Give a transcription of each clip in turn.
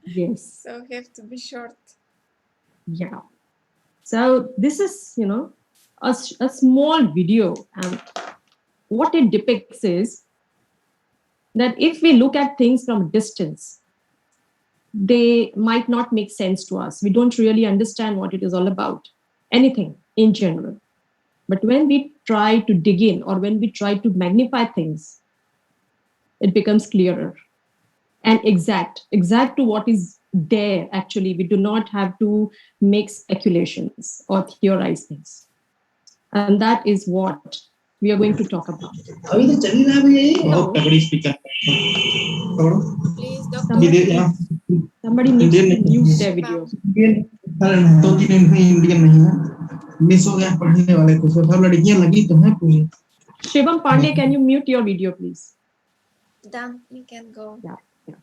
Yes. So we have to be short. Yeah. So this is, a small video. What it depicts is that if we look at things from a distance, they might not make sense to us. We don't really understand what it is all about, anything in general. But when we try to dig in or when we try to magnify things, it becomes clearer and exact to what is there. Actually, we do not have to make speculations or theorize things. And that is what we are going to talk about. अभी तो चल ही रहा है भैया ये बहुत Hello. तगड़ी speaker पकड़ो Please, Somebody doctor. विदेश यहाँ needs somebody needs Indian to mute नहीं their video. Shubham. इंडियन अरे दो तीन नहीं इंडियन नहीं है मिस हो गया पढ़ने वाले को सब लड़कियां लगी तो है पूरी Shivam Pandey, can you mute your video, please? Done. You can go Yeah. Yeah.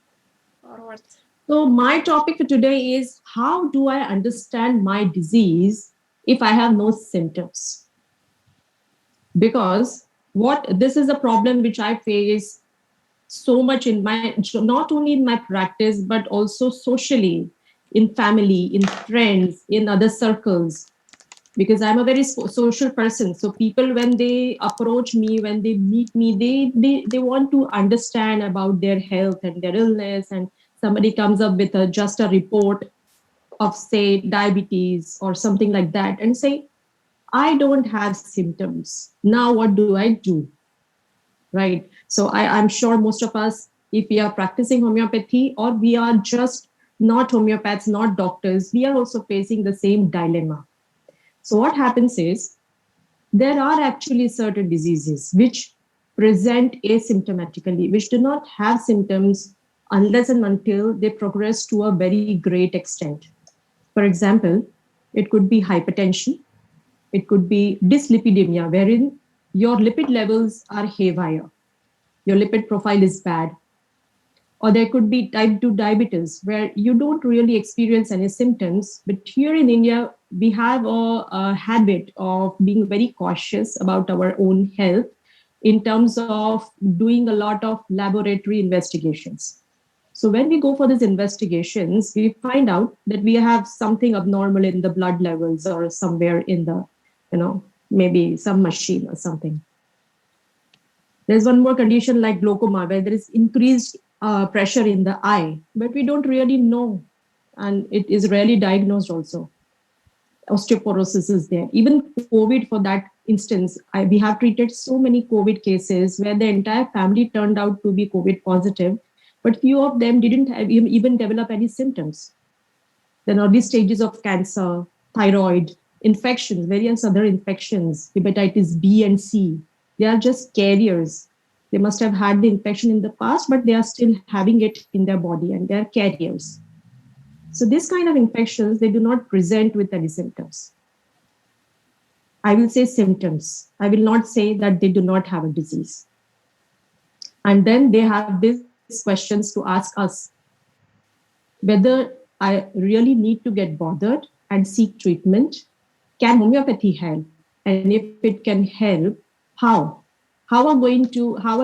forward. So my topic for today is how do I understand my disease if I have no symptoms? Because what this is a problem which I face so much in my, not only in my practice but also socially, in family, in friends, in other circles, because I'm a very social person. So people, when they approach me, when they meet me, they want to understand about their health and their illness. And somebody comes up with just a report of, say, diabetes or something like that, and say, I don't have symptoms. Now what do I do? Right. So I'm sure most of us, if we are practicing homeopathy or we are just not homeopaths, not doctors, we are also facing the same dilemma. So what happens is there are actually certain diseases which present asymptomatically, which do not have symptoms unless and until they progress to a very great extent. For example, it could be hypertension, it could be dyslipidemia, wherein your lipid levels are haywire, your lipid profile is bad. Or there could be type 2 diabetes, where you don't really experience any symptoms. But here in India, we have a habit of being very cautious about our own health in terms of doing a lot of laboratory investigations. So when we go for these investigations, we find out that we have something abnormal in the blood levels or somewhere in the, maybe some machine or something. There's one more condition like glaucoma, where there is increased pressure in the eye, but we don't really know, and it is rarely diagnosed also. Osteoporosis is there. Even COVID, for that instance, we have treated so many COVID cases where the entire family turned out to be COVID positive, but few of them didn't have even develop any symptoms. Then early stages of cancer, thyroid, infections, various other infections, hepatitis B and C, they are just carriers. They must have had the infection in the past, but they are still having it in their body and they are carriers. So this kind of infections, they do not present with any symptoms. I will say symptoms. I will not say that they do not have a disease. And then they have these questions to ask us whether I really need to get bothered and seek treatment. Can homeopathy help? And if it can help, how? How are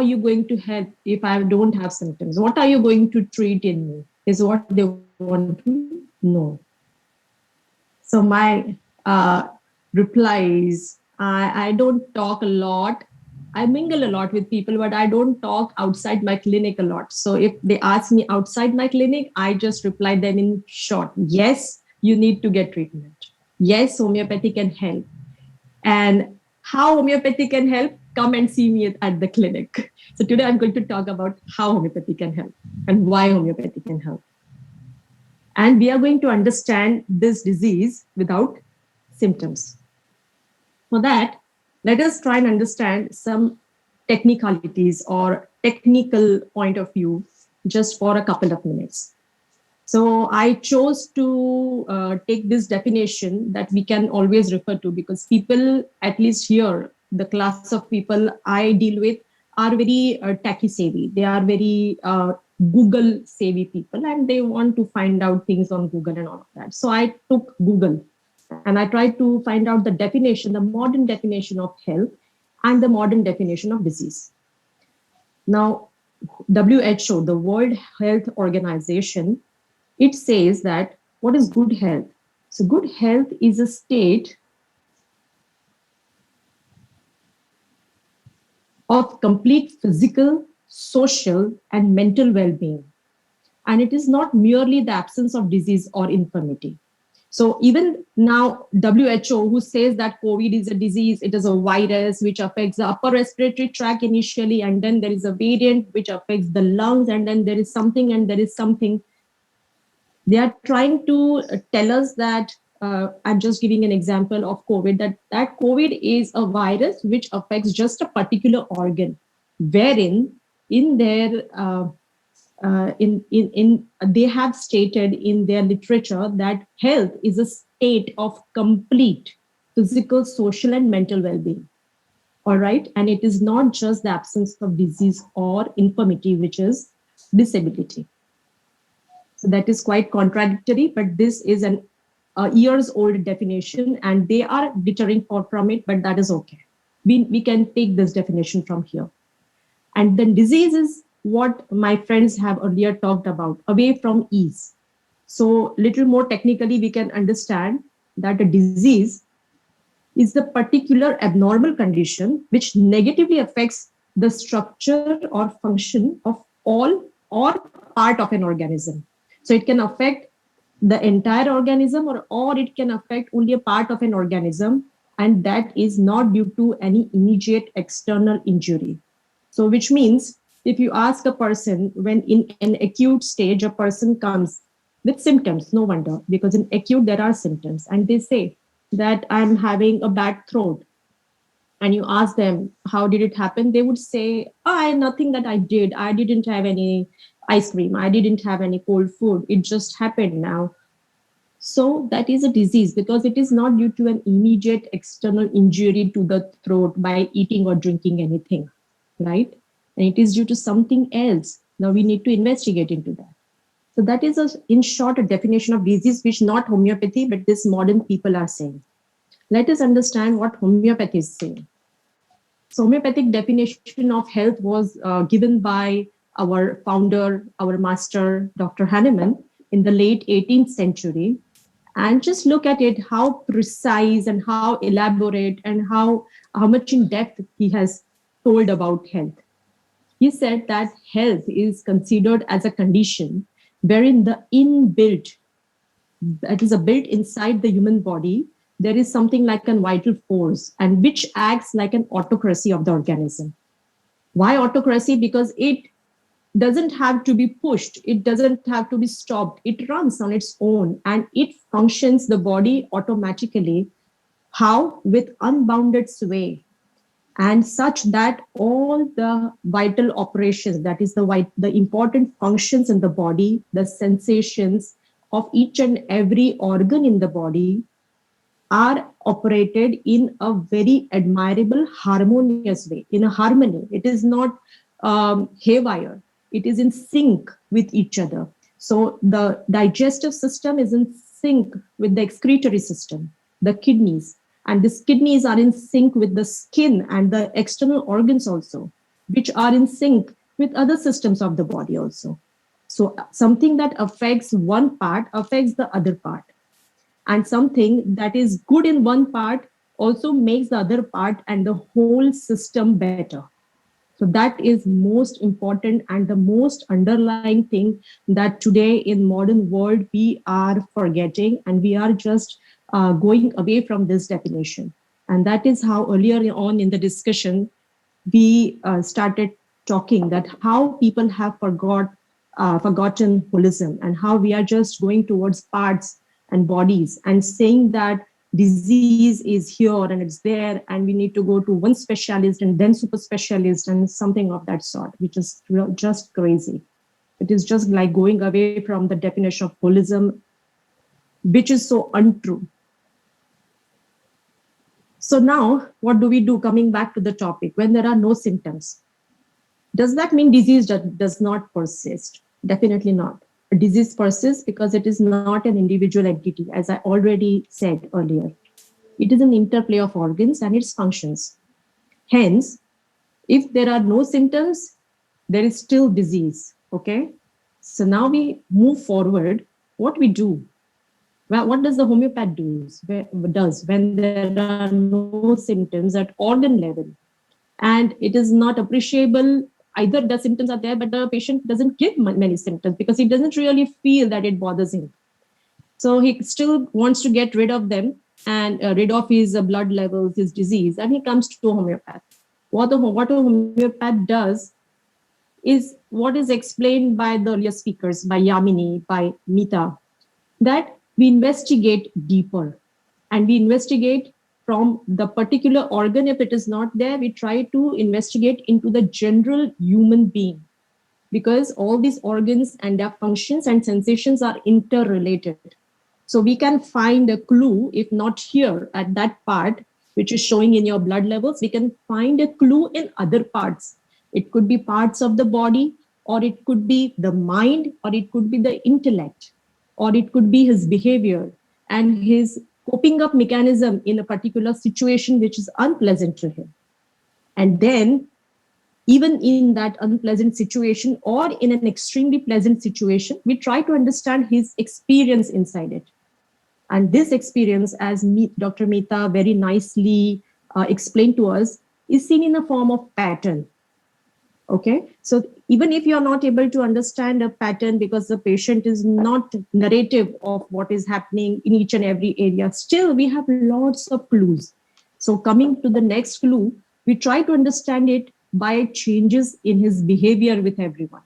you going to help if I don't have symptoms? What are you going to treat in me? Is what they want to know. So my reply is, I don't talk a lot. I mingle a lot with people, but I don't talk outside my clinic a lot. So if they ask me outside my clinic, I just reply them in short. Yes, you need to get treatment. Yes, homeopathy can help. And how homeopathy can help, come and see me at the clinic. So today I'm going to talk about how homeopathy can help and why homeopathy can help. And we are going to understand this disease without symptoms. For that, let us try and understand some technicalities or technical point of view just for a couple of minutes. So I chose to take this definition that we can always refer to, because people, at least here, the class of people I deal with, are very techie savvy. They are very Google savvy people, and they want to find out things on Google and all of that. So I took Google and I tried to find out the definition, the modern definition of health and the modern definition of disease. Now, WHO, the World Health Organization, It says that what is good health? So good health is a state of complete physical, social, and mental well-being. And it is not merely the absence of disease or infirmity. So even now, WHO, who says that COVID is a disease, it is a virus which affects the upper respiratory tract initially, and then there is a variant which affects the lungs, and then there is something, and there is something. They are trying to tell us that, I'm just giving an example of COVID, that COVID is a virus which affects just a particular organ, wherein in their in they have stated in their literature that health is a state of complete physical, social, and mental well-being. All right, and it is not just the absence of disease or infirmity, which is disability. So that is quite contradictory, but this is an a years old definition and they are deterring from it, but that is okay. We can take this definition from here. And then disease is what my friends have earlier talked about, away from ease. So little more technically, we can understand that a disease is the particular abnormal condition which negatively affects the structure or function of all or part of an organism. So it can affect the entire organism or it can affect only a part of an organism, and that is not due to any immediate external injury. So which means if you ask a person when in an acute stage, a person comes with symptoms, no wonder, because in acute there are symptoms, and they say that I'm having a bad throat, and you ask them how did it happen, they would say, oh, I nothing that I did, I didn't have any ice cream, I didn't have any cold food, it just happened now. So that is a disease because it is not due to an immediate external injury to the throat by eating or drinking anything, right? And it is due to something else. Now we need to investigate into that. So that is, in short, a definition of disease which not homeopathy, but this modern people are saying. Let us understand what homeopathy is saying. So homeopathic definition of health was given by our founder, our master, Dr. Hahnemann, in the late 18th century. And just look at it, how precise and how elaborate and how much in depth he has told about health. He said that health is considered as a condition wherein the inbuilt, that is a built inside the human body, there is something like a vital force and which acts like an autocracy of the organism. Why autocracy? Because it doesn't have to be pushed, it doesn't have to be stopped, it runs on its own and it functions the body automatically. How? With unbounded sway, and such that all the vital operations, that is the important functions in the body, the sensations of each and every organ in the body are operated in a very admirable, harmonious way, in a harmony. It is not haywire, it is in sync with each other. So the digestive system is in sync with the excretory system, the kidneys, and these kidneys are in sync with the skin and the external organs also, which are in sync with other systems of the body also. So something that affects one part affects the other part, and something that is good in one part also makes the other part and the whole system better. So that is most important and the most underlying thing that today in modern world we are forgetting, and we are just going away from this definition. And that is how earlier on in the discussion we started talking that how people have forgotten holism and how we are just going towards parts and bodies and saying that disease is here and it's there and we need to go to one specialist and then super specialist and something of that sort, which is just crazy. It is just like going away from the definition of holism, which is so untrue. So now what do we do? Coming back to the topic, when there are no symptoms, does that mean disease does not persist? Definitely not. A disease persists because it is not an individual entity, as I already said earlier. It is an interplay of organs and its functions. Hence, if there are no symptoms, there is still disease. Okay. So now we move forward what we do. Well, what does the homeopath does when there are no symptoms at organ level? And it is not appreciable. Either the symptoms are there, but the patient doesn't give many symptoms because he doesn't really feel that it bothers him. So he still wants to get rid of them and rid of his blood levels, his disease, and he comes to a homeopath. What a homeopath does is what is explained by the earlier speakers, by Yamini, by Mita, that we investigate deeper, and we investigate from the particular organ. If it is not there, we try to investigate into the general human being, because all these organs and their functions and sensations are interrelated. So we can find a clue, if not here at that part, which is showing in your blood levels, we can find a clue in other parts. It could be parts of the body, or it could be the mind, or it could be the intellect, or it could be his behavior and his coping up mechanism in a particular situation which is unpleasant to him. And then, even in that unpleasant situation or in an extremely pleasant situation, we try to understand his experience inside it. And this experience, as Dr. Mehta very nicely explained to us, is seen in a form of pattern. Okay, so even if you're not able to understand a pattern because the patient is not narrative of what is happening in each and every area, still we have lots of clues. So coming to the next clue, we try to understand it by changes in his behavior with everyone.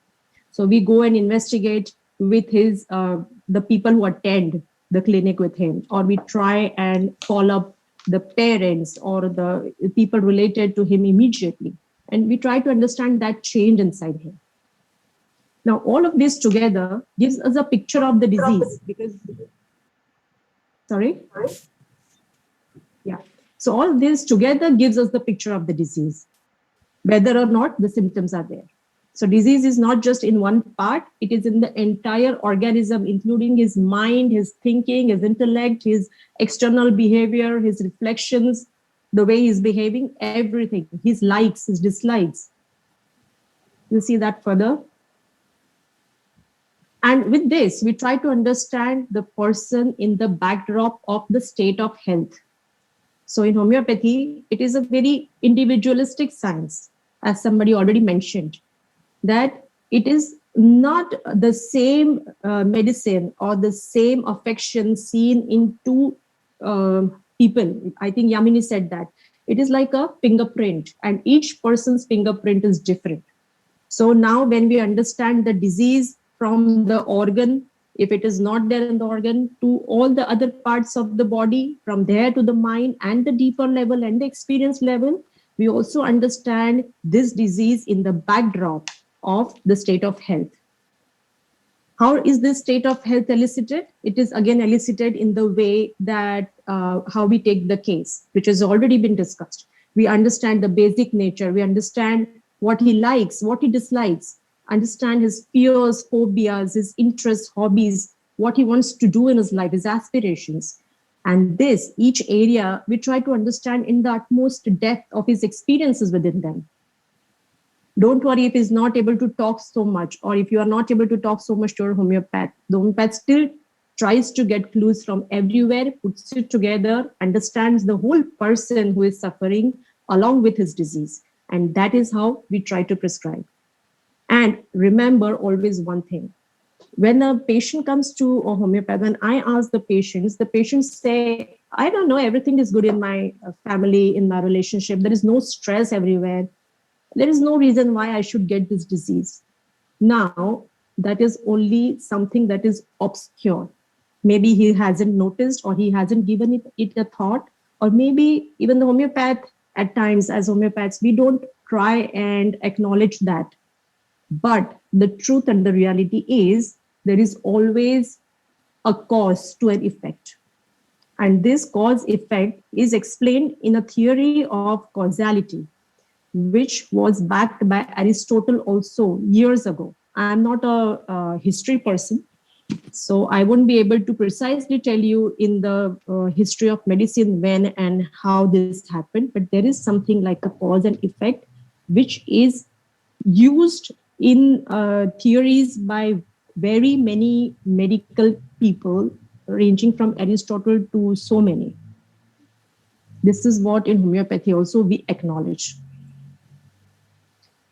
So we go and investigate with his the people who attend the clinic with him, or we try and call up the parents or the people related to him immediately. And we try to understand that change inside him. Now, all of this together gives us a picture of the disease because, sorry? Yeah. So all this together gives us the picture of the disease, whether or not the symptoms are there. So disease is not just in one part, it is in the entire organism, including his mind, his thinking, his intellect, his external behavior, his reflections, the way he's behaving, everything, his likes, his dislikes. You'll see that further. And with this, we try to understand the person in the backdrop of the state of health. So in homeopathy, it is a very individualistic science, as somebody already mentioned, that it is not the same medicine or the same affection seen in two people. I think Yamini said that. It is like a fingerprint, and each person's fingerprint is different. So now when we understand the disease from the organ, if it is not there in the organ, to all the other parts of the body, from there to the mind and the deeper level and the experience level, we also understand this disease in the backdrop of the state of health. How is this state of health elicited? It is again elicited in the way that how we take the case, which has already been discussed. We understand the basic nature. We understand what he likes, what he dislikes, understand his fears, phobias, his interests, hobbies, what he wants to do in his life, his aspirations. And this, each area, we try to understand in the utmost depth of his experiences within them. Don't worry if he's not able to talk so much, or if you are not able to talk so much to your homeopath. The homeopath still tries to get clues from everywhere, puts it together, understands the whole person who is suffering along with his disease. And that is how we try to prescribe. And remember always one thing. When a patient comes to a homeopath, when I ask the patients say, I don't know, everything is good in my family, in my relationship. There is no stress everywhere. There is no reason why I should get this disease. Now, that is only something that is obscure. Maybe he hasn't noticed, or he hasn't given it a thought, or maybe even the homeopath, at times as homeopaths, we don't try and acknowledge that. But the truth and the reality is there is always a cause to an effect. And this cause effect is explained in a theory of causality, which was backed by Aristotle also years ago. I'm not a history person, so I won't be able to precisely tell you in the history of medicine when and how this happened, but there is something like a cause and effect, which is used in theories by very many medical people, ranging from Aristotle to so many. This is what in homeopathy also we acknowledge.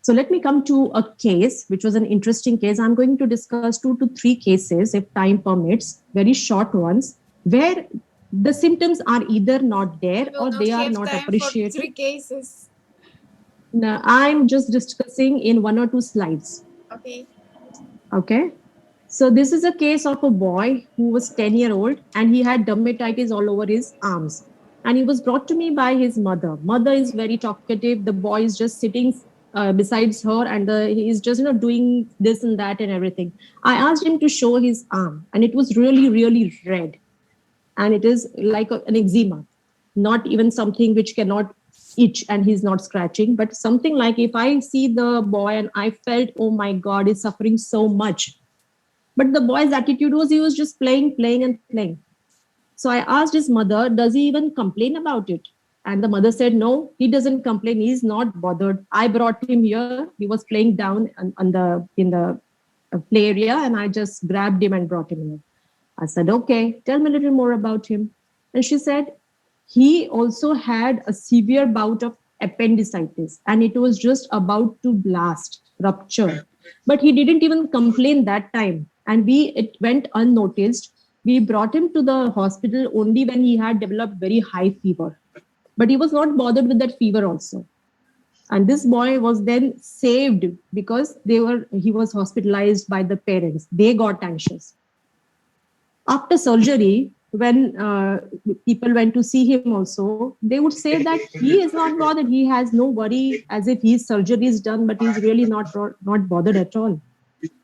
So let me come to a case, which was an interesting case. I'm going to discuss 2 to 3 cases, if time permits, very short ones, where the symptoms are either not there We will or not they are have not time for 3 appreciated. cases. Now, I'm just discussing in 1 or 2 slides. Okay. Okay. So this is a case of a boy who was 10-year-old and he had dermatitis all over his arms. And he was brought to me by his mother. Mother is very talkative. The boy is just sitting besides her and he is just doing this and that and everything. I asked him to show his arm and it was really, really red. And it is like an eczema, not even something which cannot itch and he's not scratching, but something like if I see the boy and I felt, oh my God, he's suffering so much. But the boy's attitude was he was just playing, playing, and playing. So I asked his mother, does he even complain about it? And the mother said, no, he doesn't complain. He's not bothered. I brought him here. He was playing down on the in the play area, and I just grabbed him and brought him here. I said, okay, tell me a little more about him. And she said, he also had a severe bout of appendicitis and it was just about to blast, rupture. But he didn't even complain that time. And it went unnoticed. We brought him to the hospital only when he had developed very high fever. But he was not bothered with that fever also. And this boy was then saved because he was hospitalized by the parents. They got anxious. After surgery, when people went to see him also, they would say that he is not bothered. He has no worry as if his surgery is done, but he's really not bothered at all.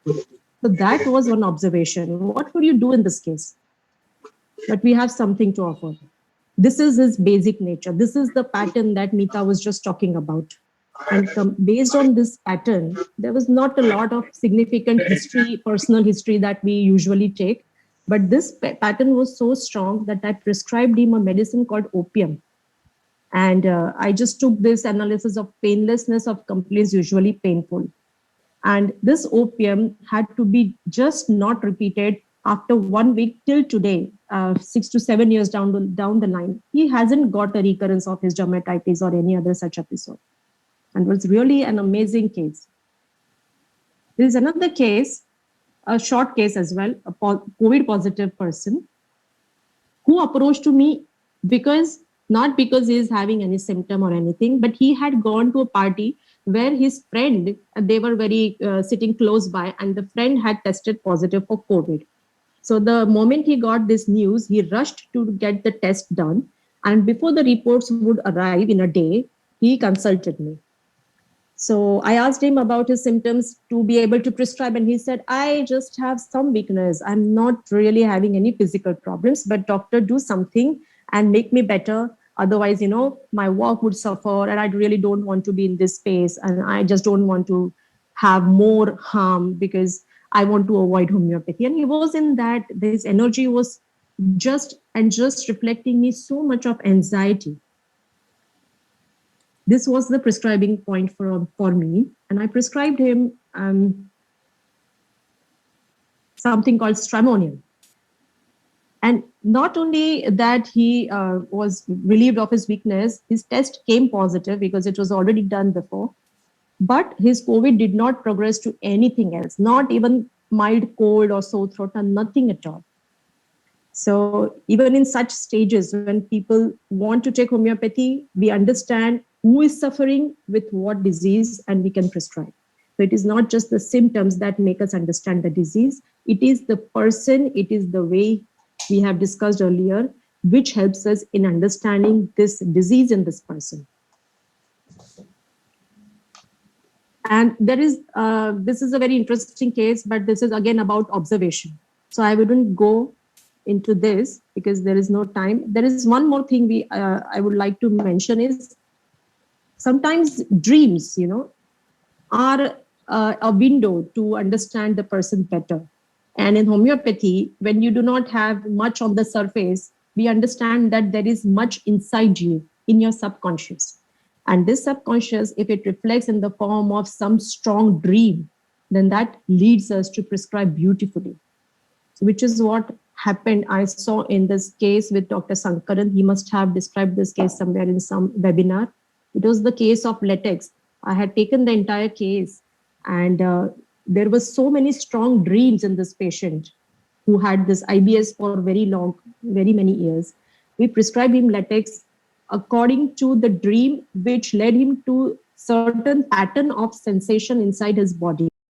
So that was one observation. What would you do in this case? But we have something to offer. This is his basic nature. This is the pattern that Mita was just talking about. And based on this pattern, there was not a lot of significant history, personal history that we usually take. But this pattern was so strong that I prescribed him a medicine called opium. And I just took this analysis of painlessness of complaints, usually painful. And this opium had to be just not repeated after 1 week till today, 6 to 7 years down the line. He hasn't got a recurrence of his dermatitis or any other such episode. And it was really an amazing case. There is another case, a short case as well, a COVID positive person who approached to me not because he is having any symptom or anything, but he had gone to a party where his friend, they were very sitting close by, and the friend had tested positive for COVID. So the moment he got this news, he rushed to get the test done. And before the reports would arrive in a day, he consulted me. So I asked him about his symptoms to be able to prescribe. And he said, I just have some weakness. I'm not really having any physical problems, but doctor, do something and make me better. Otherwise, my work would suffer and I really don't want to be in this space. And I just don't want to have more harm because I want to avoid homeopathy. And he was in that, this energy was just reflecting me so much of anxiety. This was the prescribing point for me. And I prescribed him something called stramonium. And not only that he was relieved of his weakness, his test came positive because it was already done before. But his COVID did not progress to anything else, not even mild cold or sore throat, and nothing at all. So even in such stages, when people want to take homeopathy, we understand who is suffering with what disease and we can prescribe. So it is not just the symptoms that make us understand the disease. It is the person, it is the way we have discussed earlier, which helps us in understanding this disease in this person. And this is a very interesting case, but this is again about observation. So I wouldn't go into this because there is no time. There is one more thing I would like to mention is sometimes dreams, are a window to understand the person better. And in homeopathy, when you do not have much on the surface, we understand that there is much inside you in your subconscious. And this subconscious, if it reflects in the form of some strong dream, then that leads us to prescribe beautifully, which is what happened, I saw in this case with Dr. Sankaran. He must have described this case somewhere in some webinar. It was the case of latex. I had taken the entire case, and there were so many strong dreams in this patient who had this IBS for very many years. We prescribed him latex according to the dream, which led him to certain pattern of sensation inside his body.